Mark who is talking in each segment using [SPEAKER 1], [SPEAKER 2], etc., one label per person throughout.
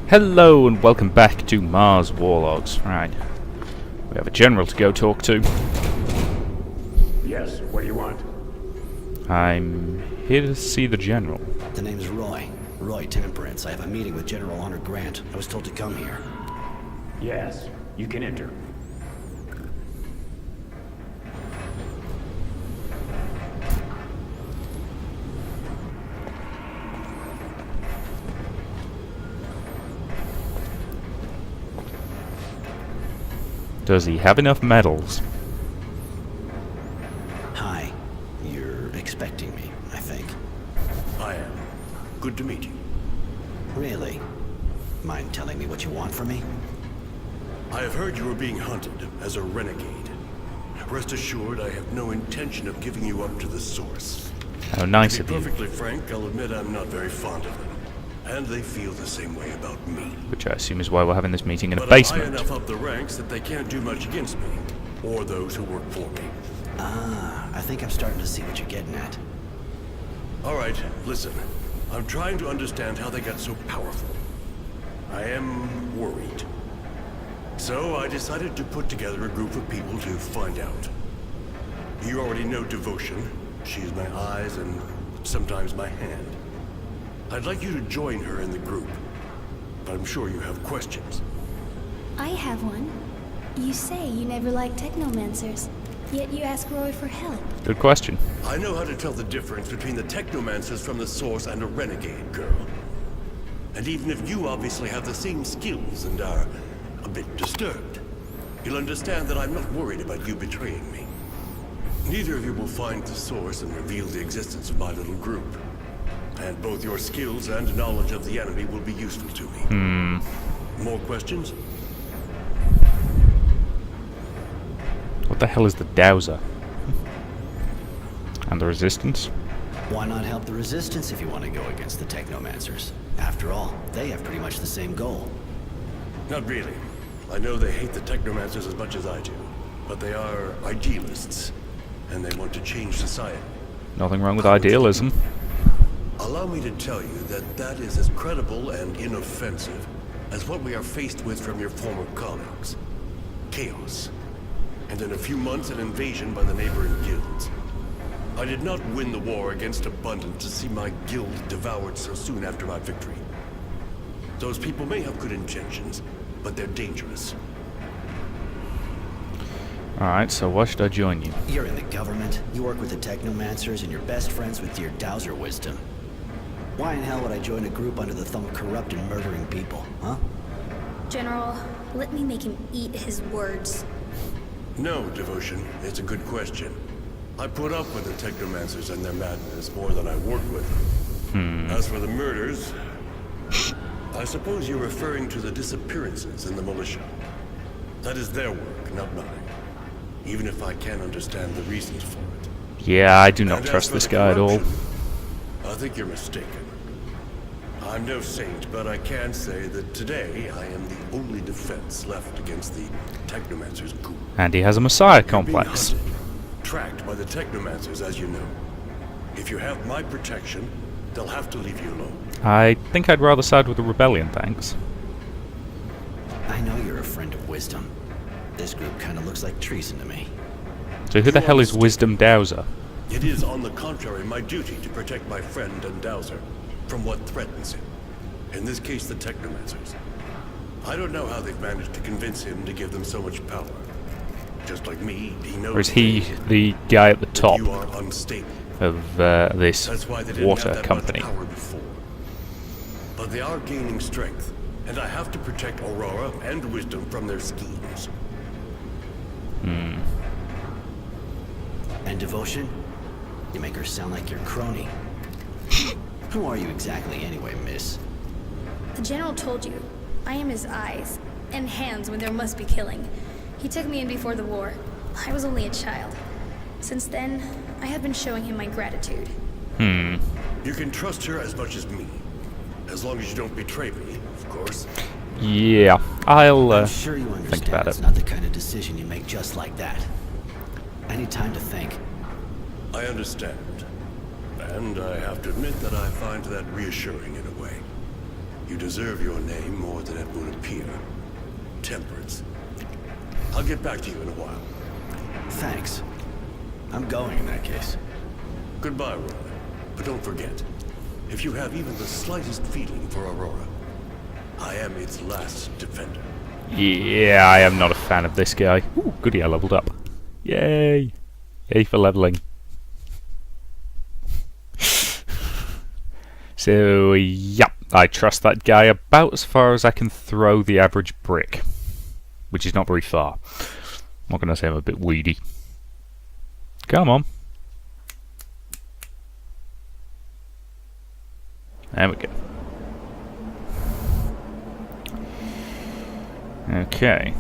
[SPEAKER 1] Hello and welcome back to Mars Warlogs. Right, we have a general to go talk to.
[SPEAKER 2] Yes, what do you want?
[SPEAKER 1] I'm here to see the general.
[SPEAKER 3] The name's Roy. Roy Temperance. I have a meeting with General Honor Grant. I was told to come here.
[SPEAKER 2] Yes, you can enter.
[SPEAKER 1] Does he have enough medals?
[SPEAKER 3] Hi. You're expecting me, I think.
[SPEAKER 4] I am. Good to meet you.
[SPEAKER 3] Really? Mind telling me what you want from me?
[SPEAKER 4] I have heard you are being hunted as a renegade. Rest assured, I have no intention of giving you up to the Source.
[SPEAKER 1] How nice
[SPEAKER 4] To
[SPEAKER 1] of
[SPEAKER 4] be
[SPEAKER 1] you.
[SPEAKER 4] perfectly frank, I'll admit I'm not very fond of them. And they feel the same way about me.
[SPEAKER 1] Which I assume is why we're having this meeting in a
[SPEAKER 4] But I'm high
[SPEAKER 1] basement.
[SPEAKER 4] enough up the ranks that they can't do much against me, or those who work for me.
[SPEAKER 3] I think I'm starting to see what you're getting at.
[SPEAKER 4] All right, listen. I'm trying to understand how they got so powerful. I am worried. So I decided to put together a group of people to find out. You already know Devotion. She's my eyes and sometimes my hand. I'd like you to join her in the group. But I'm sure you have questions.
[SPEAKER 5] I have one. You say you never liked technomancers, yet you ask Roy for help.
[SPEAKER 1] Good question.
[SPEAKER 4] I know how to tell the difference between the technomancers from the Source and a renegade girl. And even if you obviously have the same skills and are a bit disturbed, you'll understand that I'm not worried about you betraying me. Neither of you will find the Source and reveal the existence of my little group. And both your skills and knowledge of the enemy will be useful to me. More questions?
[SPEAKER 1] What the hell is the Dowser? And the Resistance?
[SPEAKER 3] Why not help the Resistance if you want to go against the Technomancers? After all, they have pretty much the same goal.
[SPEAKER 4] Not really. I know they hate the technomancers as much as I do. But they are idealists. And they want to change society.
[SPEAKER 1] Nothing wrong with idealism.
[SPEAKER 4] Allow me to tell you that that is as credible and inoffensive as what we are faced with from your former colleagues. Chaos. And in a few months, an invasion by the neighboring guilds. I did not win the war against Abundance to see my guild devoured so soon after my victory. Those people may have good intentions, but they're dangerous.
[SPEAKER 1] Alright, so why should I join you?
[SPEAKER 3] You're in the government, you work with the Technomancers, and you're best friends with dear Dowser Wisdom. Why in hell would I join a group under the thumb of corrupt and murdering people, huh?
[SPEAKER 5] General, let me make him eat his words.
[SPEAKER 4] No, Devotion. It's a good question. I put up with the Technomancers and their madness more than I work with them. As for the murders, I suppose you're referring to the disappearances in the militia. That is their work, not mine. Even if I can't understand the reasons for it.
[SPEAKER 1] Yeah, I do not
[SPEAKER 4] And as
[SPEAKER 1] trust
[SPEAKER 4] for
[SPEAKER 1] this
[SPEAKER 4] the
[SPEAKER 1] guy at all.
[SPEAKER 4] corruption, I think you're mistaken. I'm no saint, but I can say that today I am the only defense left against the Technomancer's ghoul.
[SPEAKER 1] And he has a Messiah
[SPEAKER 4] You're being
[SPEAKER 1] complex.
[SPEAKER 4] hunted, tracked by the Technomancers, as you know. If you have my protection, they'll have to leave you alone.
[SPEAKER 1] I think I'd rather side with the Rebellion, thanks.
[SPEAKER 3] I know you're a friend of Wisdom. This group kind of looks like treason to me.
[SPEAKER 1] So who the hell is Wisdom Dowser?
[SPEAKER 4] It is, on the contrary, my duty to protect my friend and Dowser from what threatens him. In this case, the Technomancers. I don't know how they've managed to convince him to give them so much power. Just like me, he knows
[SPEAKER 1] Or is he the guy at the
[SPEAKER 4] that
[SPEAKER 1] top
[SPEAKER 4] you are unstable.
[SPEAKER 1] of this
[SPEAKER 4] That's why they didn't
[SPEAKER 1] water
[SPEAKER 4] have that
[SPEAKER 1] company?
[SPEAKER 4] much power before. But they are gaining strength, and I have to protect Aurora and Wisdom from their schemes.
[SPEAKER 3] And Devotion? You make her sound like your crony. Who are you exactly anyway, miss?
[SPEAKER 5] The General told you, I am his eyes and hands when there must be killing. He took me in before the war. I was only a child. Since then, I have been showing him my gratitude.
[SPEAKER 4] You can trust her as much as me. As long as you don't betray me, of course.
[SPEAKER 1] Yeah, I'll
[SPEAKER 3] I'm sure you
[SPEAKER 1] think
[SPEAKER 3] understand
[SPEAKER 1] about
[SPEAKER 3] it's
[SPEAKER 1] it.
[SPEAKER 3] not the kind of decision you make just like that. I need time to think.
[SPEAKER 4] I understand. And I have to admit that I find that reassuring in a way. You deserve your name more than it would appear. Temperance. I'll get back to you in a while.
[SPEAKER 3] Thanks. I'm going in that case.
[SPEAKER 4] Goodbye, Roy. But don't forget, if you have even the slightest feeling for Aurora, I am its last defender.
[SPEAKER 1] Yeah, I am not a fan of this guy. Ooh, goody, I leveled up. Yay! Yay for leveling. So, yep, I trust that guy about as far as I can throw the average brick. Which is not very far. I'm not going to say I'm a bit weedy. Come on. There we go. Okay.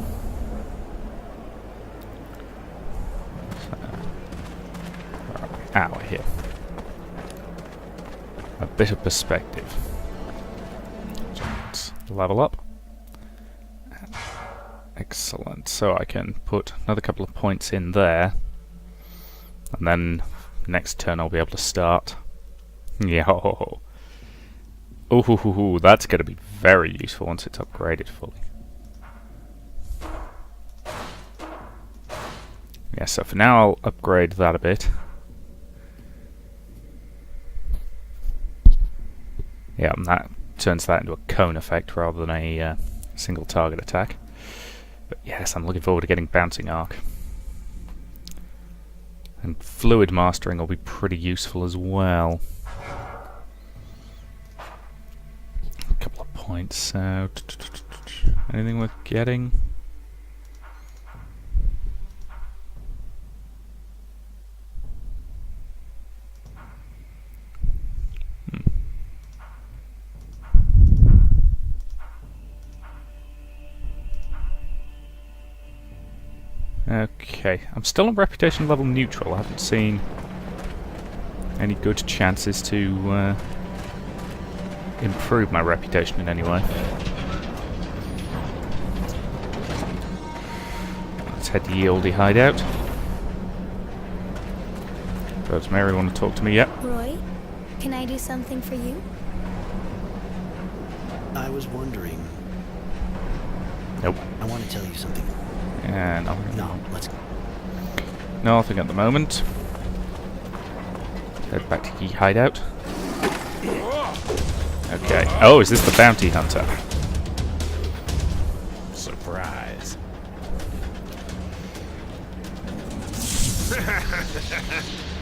[SPEAKER 1] Out of here. A bit of perspective. Let's level up. Excellent. So I can put another couple of points in there. And then next turn I'll be able to start. Yeah. Ooh, that's going to be very useful once it's upgraded fully. Yeah, so for now I'll upgrade that a bit. Yeah, and that turns that into a cone effect rather than a single target attack. But yes, I'm looking forward to getting Bouncing Arc. And Fluid Mastering will be pretty useful as well. A couple of points. So, anything worth getting? Okay, I'm still on reputation level neutral. I haven't seen any good chances to improve my reputation in any way. Let's head to Yieldy Hideout. Does Mary want to talk to me yet?
[SPEAKER 5] Roy, can I do something for you?
[SPEAKER 3] I was wondering.
[SPEAKER 1] Nope.
[SPEAKER 3] I want to tell you something.
[SPEAKER 1] And
[SPEAKER 3] No, let's go.
[SPEAKER 1] nothing at the moment. Head back to Yi Hideout. Okay. Oh, is this the bounty hunter?
[SPEAKER 2] Surprise.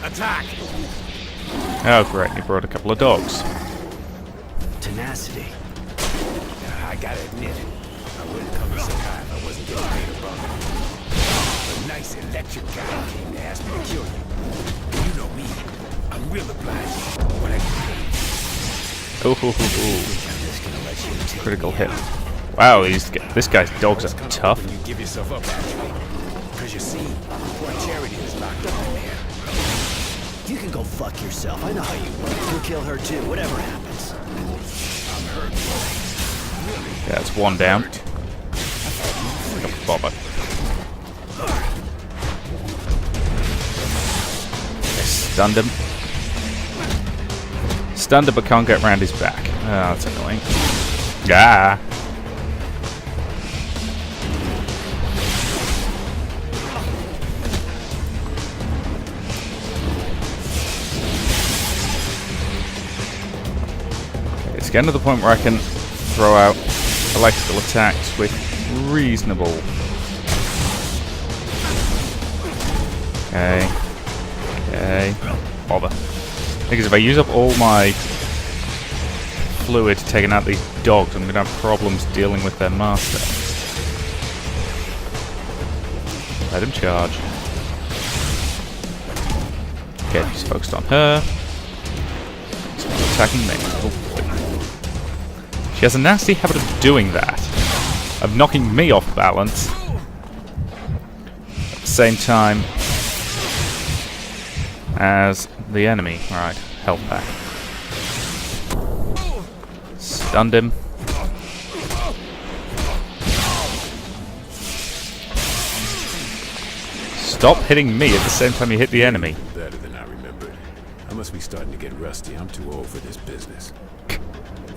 [SPEAKER 2] Attack!
[SPEAKER 1] Oh, great. You brought a couple of dogs.
[SPEAKER 3] Tenacity.
[SPEAKER 2] I gotta admit, I wouldn't come so high if I wasn't getting paid a buck. A nice electric guy came to ask me to kill you. You know me. I'm real obliging. What I can
[SPEAKER 1] Oh, critical hit. Wow, this guy's dogs are tough.
[SPEAKER 2] when you give yourself up, actually. Because you see, poor Charity is locked up in there.
[SPEAKER 3] You can go fuck yourself. I know how you work. You'll kill her too, whatever happens.
[SPEAKER 2] I'm hurt. Really?
[SPEAKER 1] Yeah, that's one down. Bobber. Okay, stunned him. Stunned him but can't get round his back. Oh, that's annoying. Ah! It's getting to the point where I can throw out electrical attacks with reasonable. Okay. Okay. Bother. Because if I use up all my fluid taking out these dogs, I'm going to have problems dealing with their master. Let him charge. Okay, he's focused on her. He's attacking me. Oh. She has a nasty habit of doing that. Of knocking me off balance. At the same time as the enemy. Right, health pack. Stunned him. Stop hitting me at the same time you hit the enemy.
[SPEAKER 2] Better than I remembered. I must be starting to get rusty. I'm too old for this business.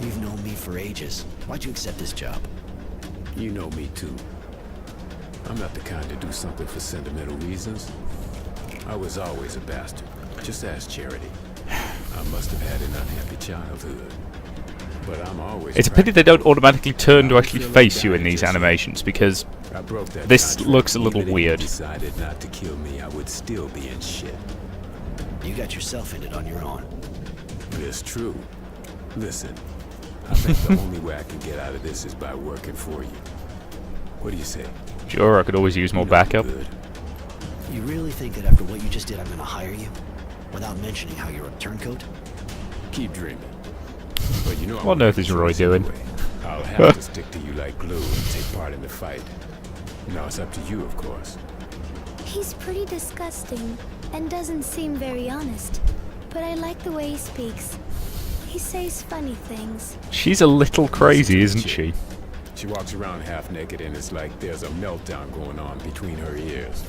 [SPEAKER 3] You've known me for ages. Why'd you accept this job?
[SPEAKER 2] You know me too. I'm not the kind to do something for sentimental reasons. I was always a bastard. Just ask Charity. I must have had an unhappy childhood. But I'm always...
[SPEAKER 1] It's a pity they don't automatically turn to actually face you in these animations, because
[SPEAKER 2] I broke that
[SPEAKER 1] this
[SPEAKER 2] contract.
[SPEAKER 1] looks a little
[SPEAKER 2] Even if
[SPEAKER 1] weird.
[SPEAKER 2] you decided not to kill me, I would still be in shit.
[SPEAKER 3] You got yourself in it on your own.
[SPEAKER 2] It's true. Listen, I think the only way I can get out of this is by working for you. What do you say?
[SPEAKER 1] Sure, I could always use more
[SPEAKER 2] You know I'm
[SPEAKER 1] backup.
[SPEAKER 2] good.
[SPEAKER 3] You really think that after what you just did, I'm gonna hire you? Without mentioning how you're a turncoat?
[SPEAKER 2] Keep dreaming. But you know
[SPEAKER 1] What on earth is Roy doing?
[SPEAKER 2] I'll have to stick to you like glue and take part in the fight. Now it's up to you, of course.
[SPEAKER 6] He's pretty disgusting and doesn't seem very honest, but I like the way he speaks. He says funny things.
[SPEAKER 1] She's a little crazy, isn't she?
[SPEAKER 2] She walks around half naked and it's like there's a meltdown going on between her ears.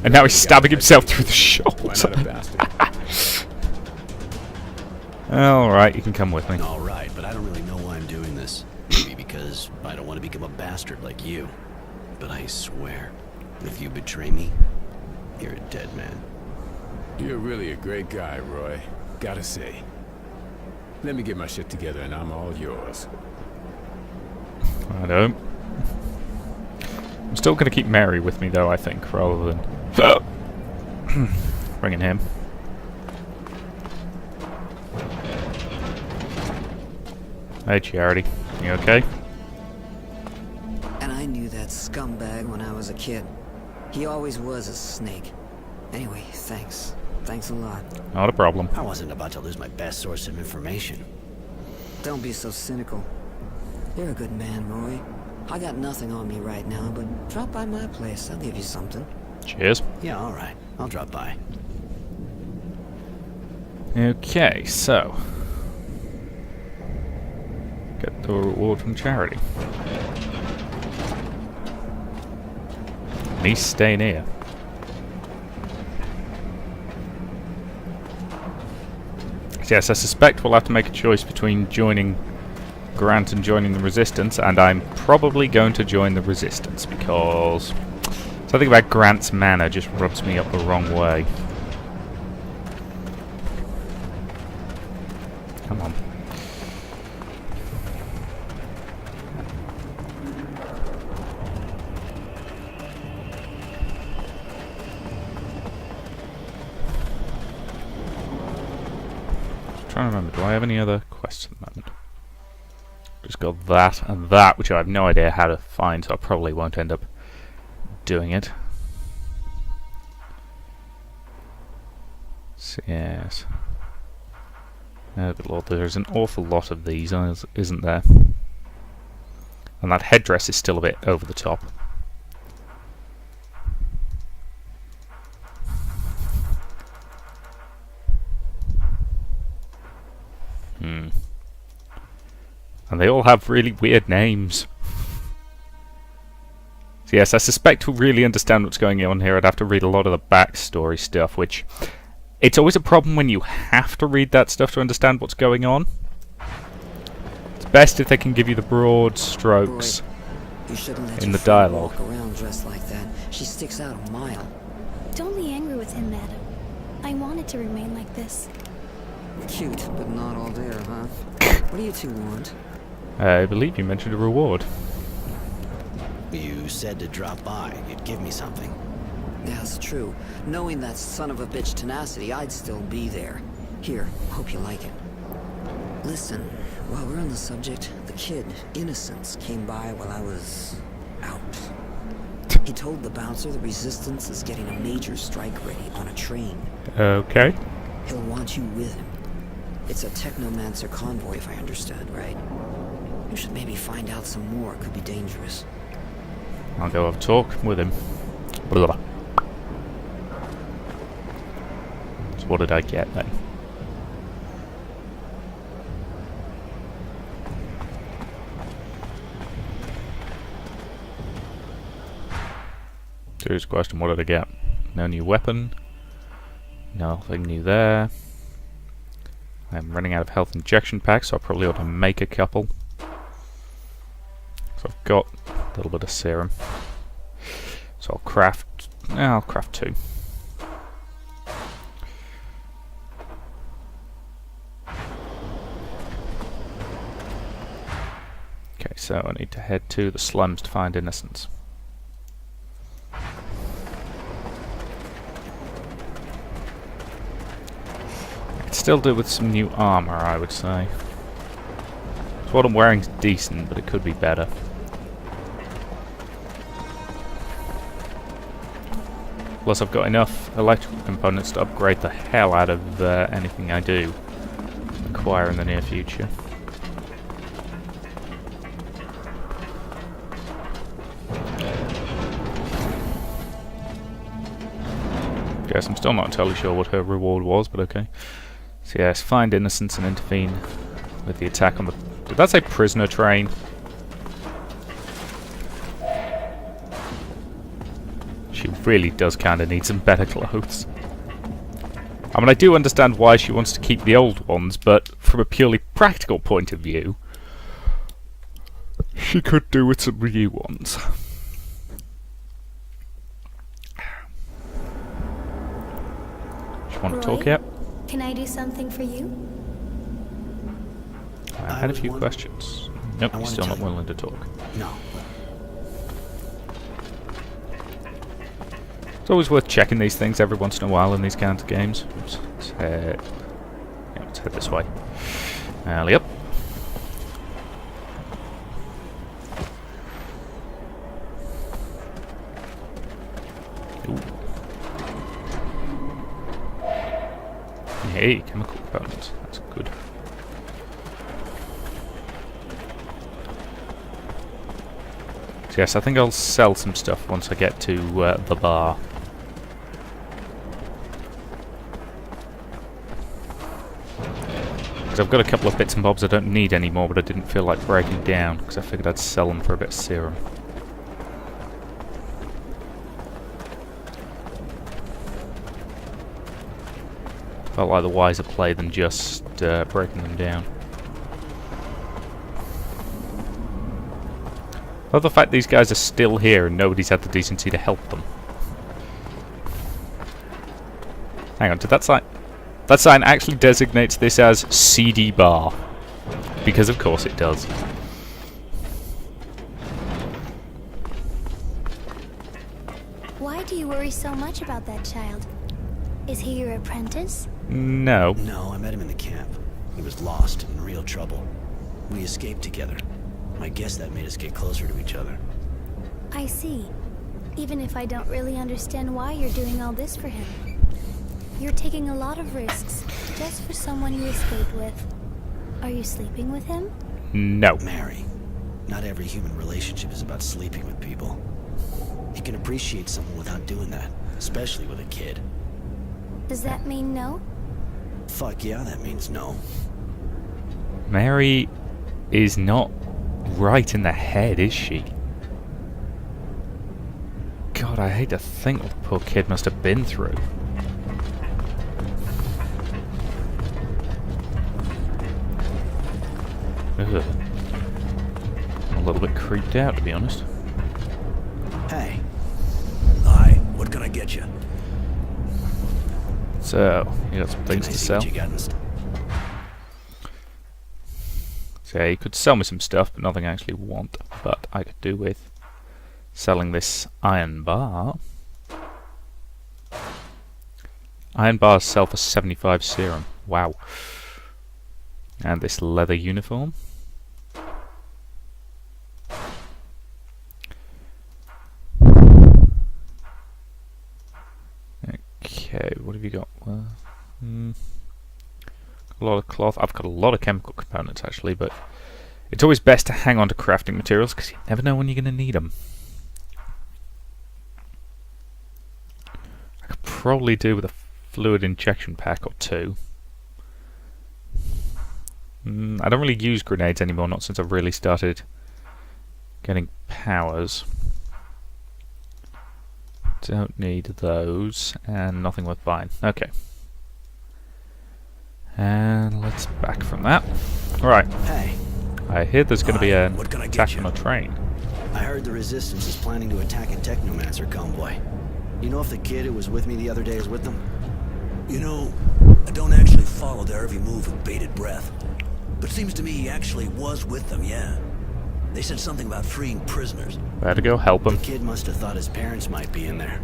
[SPEAKER 1] And now he's stabbing himself through the
[SPEAKER 2] Why
[SPEAKER 1] shoulder.
[SPEAKER 2] not a bastard?
[SPEAKER 1] Alright, you can come with me.
[SPEAKER 3] All right, but I don't really know why I'm doing this. Maybe because I don't want to become a bastard like you. But I swear, if you betray me, you're a dead man.
[SPEAKER 2] You're really a great guy, Roy. Gotta say. Let me get my shit together and I'm all yours.
[SPEAKER 1] I don't. I'm still going to keep Mary with me, though, I think, rather than bringing him. Hey, Charity. You okay?
[SPEAKER 7] And I knew that scumbag when I was a kid. He always was a snake. Anyway, thanks. Thanks a lot.
[SPEAKER 1] Not a problem.
[SPEAKER 3] I wasn't about to lose my best source of information.
[SPEAKER 7] Don't be so cynical. You're a good man, Roy. I got nothing on me right now, but drop by my place. I'll give you something.
[SPEAKER 1] Cheers.
[SPEAKER 3] Yeah, all right. I'll drop by.
[SPEAKER 1] Okay, so. Get the reward from Charity. Me staying here. Yes, I suspect we'll have to make a choice between joining Grant and joining the Resistance, and I'm probably going to join the Resistance because something about Grant's manner just rubs me up the wrong way. Come on. Trying to remember, do I have any other quests at the moment? Just got that and that, which I have no idea how to find, so I probably won't end up doing it. So, yes. Oh, good lord, there's an awful lot of these, isn't there? And that headdress is still a bit over the top. And they all have really weird names. So yes, I suspect to really understand what's going on here, I'd have to read a lot of the backstory stuff, which... It's always a problem when you have to read that stuff to understand what's going on. It's best if they can give you the broad strokes
[SPEAKER 7] You shouldn't let
[SPEAKER 1] in
[SPEAKER 7] your
[SPEAKER 1] the
[SPEAKER 7] friend
[SPEAKER 1] dialogue.
[SPEAKER 7] walk around dressed like that. She sticks out a mile.
[SPEAKER 6] Don't be angry with him, madam. I want it to remain like this.
[SPEAKER 7] Cute, but not all there, huh? What do you two want?
[SPEAKER 1] I believe you mentioned a reward.
[SPEAKER 3] You said to drop by. You'd give me something.
[SPEAKER 7] Yeah, that's true. Knowing that son of a bitch tenacity, I'd still be there. Here, hope you like it. Listen, while we're on the subject, the kid, Innocence, came by while I was out. He told the bouncer the Resistance is getting a major strike ready on a train.
[SPEAKER 1] Okay.
[SPEAKER 7] He'll want you with him. It's a Technomancer convoy, if I understood, right? You should maybe find out some more. It could be dangerous.
[SPEAKER 1] I'll go have a talk with him. Blah. So what did I get then? Serious question, what did I get? No new weapon. Nothing new there. I'm running out of health injection packs, so I probably ought to make a couple. So I've got a little bit of serum. So I'll craft 2. Okay, so I need to head to the slums to find Innocence. Still do with some new armor, I would say. So what I'm wearing is decent, but it could be better. Plus I've got enough electrical components to upgrade the hell out of anything I do acquire in the near future. Guess I'm still not entirely sure what her reward was, but okay. So yes, find Innocence and intervene with the attack on the... Did that say prisoner train? She really does kind of need some better clothes. I mean, I do understand why she wants to keep the old ones, but from a purely practical point of view, she could do with some new ones. Do you want to talk yet?
[SPEAKER 6] Can I do something for you?
[SPEAKER 1] I had a few questions. Nope, you're still not willing to talk.
[SPEAKER 3] No.
[SPEAKER 1] It's always worth checking these things every once in a while in these kinds of games. Oops, let's head this way. Alley up. Ooh. Hey, chemical components. That's good. So yes, I think I'll sell some stuff once I get to the bar. Because I've got a couple of bits and bobs I don't need anymore, but I didn't feel like breaking down, because I figured I'd sell them for a bit of serum. Felt like the wiser play than just breaking them down. I love the fact these guys are still here and nobody's had the decency to help them. Hang on, did that sign... That sign actually designates this as CD bar. Because of course it does.
[SPEAKER 6] Why do you worry so much about that child? Is he your apprentice?
[SPEAKER 1] No.
[SPEAKER 3] No, I met him in the camp. He was lost and in real trouble. We escaped together. I guess that made us get closer to each other.
[SPEAKER 6] I see. Even if I don't really understand why you're doing all this for him. You're taking a lot of risks, just for someone you escaped with. Are you sleeping with him?
[SPEAKER 1] No.
[SPEAKER 3] Mary, not every human relationship is about sleeping with people. You can appreciate someone without doing that, especially with a kid.
[SPEAKER 6] Does that mean no?
[SPEAKER 3] Fuck yeah, that means no.
[SPEAKER 1] Mary is not right in the head, is she? God, I hate to think what the poor kid must have been through. Ugh. I'm a little bit creeped out, to be honest.
[SPEAKER 3] Hey.
[SPEAKER 2] Hi, what can I get you?
[SPEAKER 1] So, you got some things to sell.
[SPEAKER 3] You got in
[SPEAKER 1] So yeah, you could sell me some stuff, but nothing I actually want. But I could do with selling this iron bar. Iron bars sell for 75 serum. Wow. And this leather uniform. Okay, what have you got? A lot of cloth. I've got a lot of chemical components actually, but it's always best to hang on to crafting materials because you never know when you're going to need them. I could probably do with a fluid injection pack or two. I don't really use grenades anymore, not since I've really started getting powers. Don't need those, and nothing worth buying. Okay. And let's back from that. Right.
[SPEAKER 3] Hey,
[SPEAKER 1] I hear there's going to be an
[SPEAKER 4] What can I get
[SPEAKER 1] attack
[SPEAKER 4] you?
[SPEAKER 1] on a train.
[SPEAKER 3] I heard the Resistance is planning to attack a Technomancer convoy. You know if the kid who was with me the other day is with them?
[SPEAKER 8] You know, I don't actually follow their every move with bated breath. But seems to me he actually was with them, yeah. They said something about freeing prisoners.
[SPEAKER 1] Better go help him.
[SPEAKER 3] The kid must have thought his parents might be in there.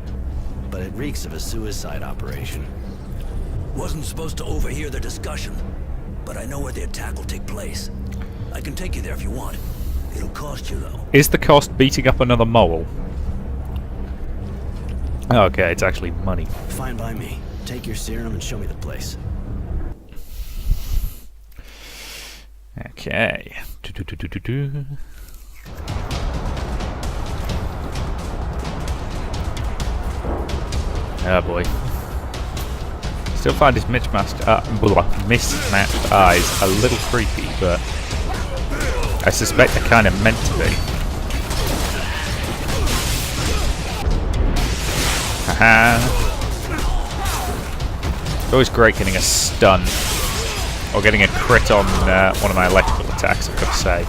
[SPEAKER 3] But it reeks of a suicide operation.
[SPEAKER 8] Wasn't supposed to overhear their discussion, but I know where the attack will take place. I can take you there if you want. It'll cost you, though.
[SPEAKER 1] Is the cost beating up another mole? Okay, it's actually money.
[SPEAKER 3] Fine by me. Take your serum and show me the place.
[SPEAKER 1] Okay. Do-do-do-do-do-do. Oh boy. Still find his mismatched eyes a little creepy, but I suspect they're kind of meant to be. Haha. It's always great getting a stun or getting a crit on one of my electrical attacks, I've got to say.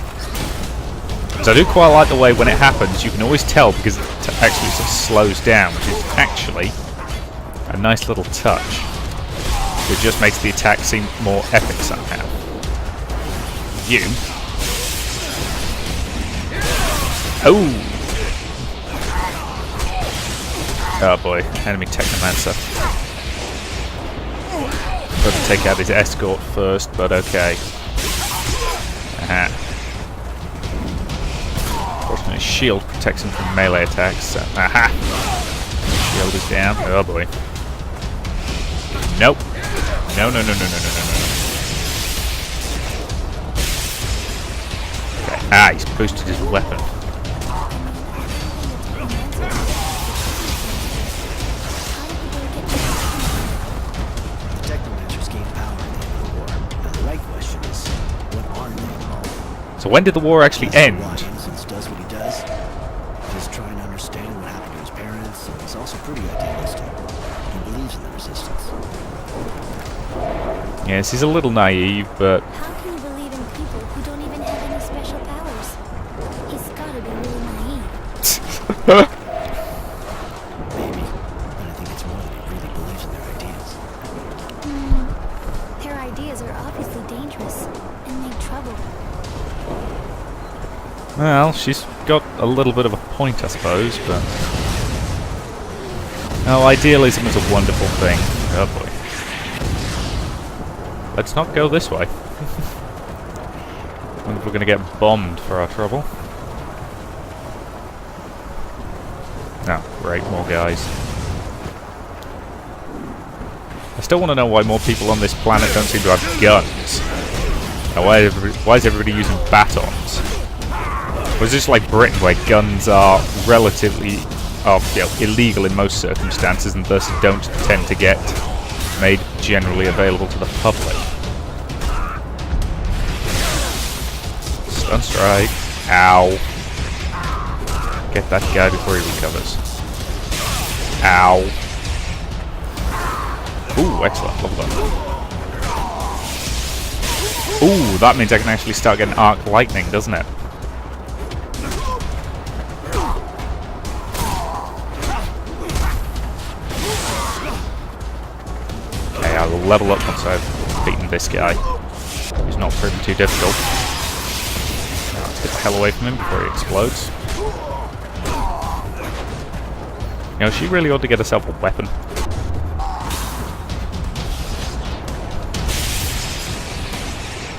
[SPEAKER 1] Because I do quite like the way when it happens, you can always tell because it actually sort of slows down, which is actually a nice little touch. It just makes the attack seem more epic somehow. You. Oh! Oh boy, enemy Technomancer. Got to take out his escort first, but okay. Aha. Fortunately, his shield protects him from melee attacks, so aha! Shield is down. Oh boy. Nope. No, no, no, no, no, no, no, no. Okay. Ah, he's boosted his weapon.
[SPEAKER 3] The Technomancers gained power at the end of the war. Now the right question is, what are they called?
[SPEAKER 1] So when did the war actually
[SPEAKER 3] That's
[SPEAKER 1] end?
[SPEAKER 3] why Innocence does what he does. He's trying to understand what happened to his parents, and he's also pretty idealistic. He believes in the Resistance.
[SPEAKER 1] Yes, he's a little naive, but
[SPEAKER 6] How can you believe in people who don't even have any special powers? He's gotta be really naive.
[SPEAKER 3] Maybe, but I think it's more that he really believes in their ideas.
[SPEAKER 6] Their ideas are obviously dangerous and make trouble.
[SPEAKER 1] well, she's got a little bit of a point, I suppose, but oh, idealism is a wonderful thing. Oh boy. Let's not go this way. Wonder if we're going to get bombed for our trouble. Oh, great, more guys. I still want to know why more people on this planet don't seem to have guns. Now, why is everybody using batons? Or is this like Britain, where guns are relatively illegal in most circumstances and thus don't tend to get made generally available to the public? Stun strike. Ow. Get that guy before he recovers. Ow. Ooh, excellent. Love that. Ooh, that means I can actually start getting arc lightning, doesn't it? Okay, I will level up once I've beaten this guy. He's not proving too difficult. Now let's get the hell away from him before he explodes. You know, she really ought to get herself a weapon.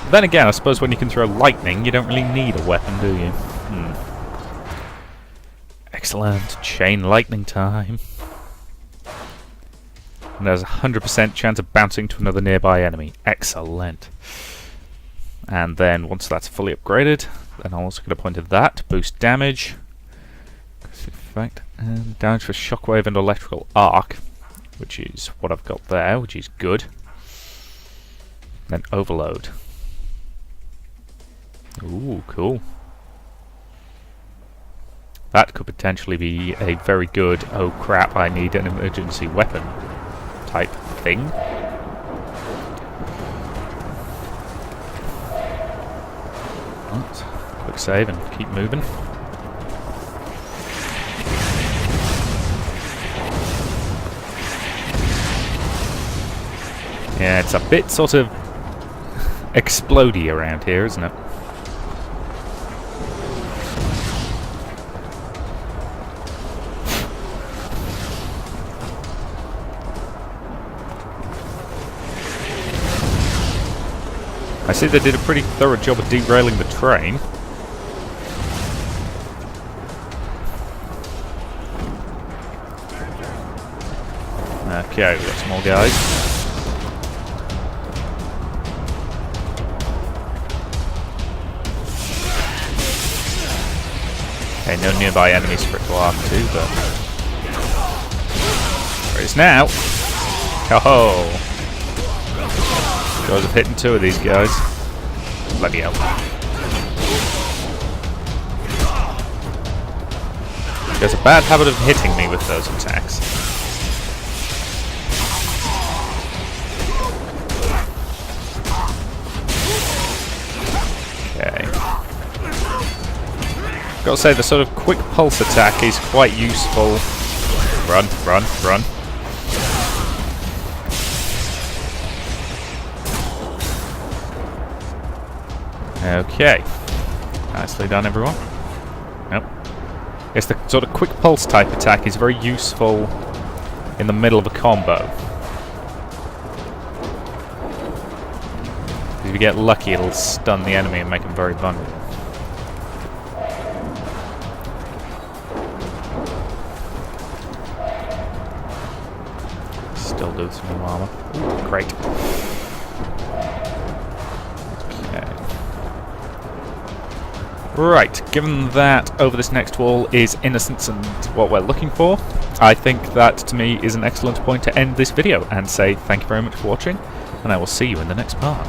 [SPEAKER 1] Then again, I suppose when you can throw lightning, you don't really need a weapon, do you? Excellent. Chain lightning time. And there's a 100% chance of bouncing to another nearby enemy. Excellent. And then once that's fully upgraded, then I'll also get a point of that. Boost damage. Effect. And damage for shockwave and electrical arc, which is what I've got there, which is good. Then overload. Ooh, cool. That could potentially be a very good, oh crap, I need an emergency weapon type thing. save and keep moving. Yeah, it's a bit sort of explodey around here, isn't it? I see they did a pretty thorough job of derailing the train. Okay, we've got some more guys. Okay, no nearby enemies for it to arc to, but... there it is now! Ho-ho! Guys have hitting 2 of these guys. Let me help. There's a bad habit of hitting me with those attacks. Okay. Gotta say, the sort of quick pulse attack is quite useful. Run, run, run. Okay. Nicely done, everyone. Yep. Yes, the sort of quick pulse type attack is very useful in the middle of a combo. If you get lucky, it'll stun the enemy and make them very vulnerable. Still do some new armor. Ooh, great. Right, given that over this next wall is innocence and what we're looking for, I think that to me is an excellent point to end this video and say thank you very much for watching, and I will see you in the next part.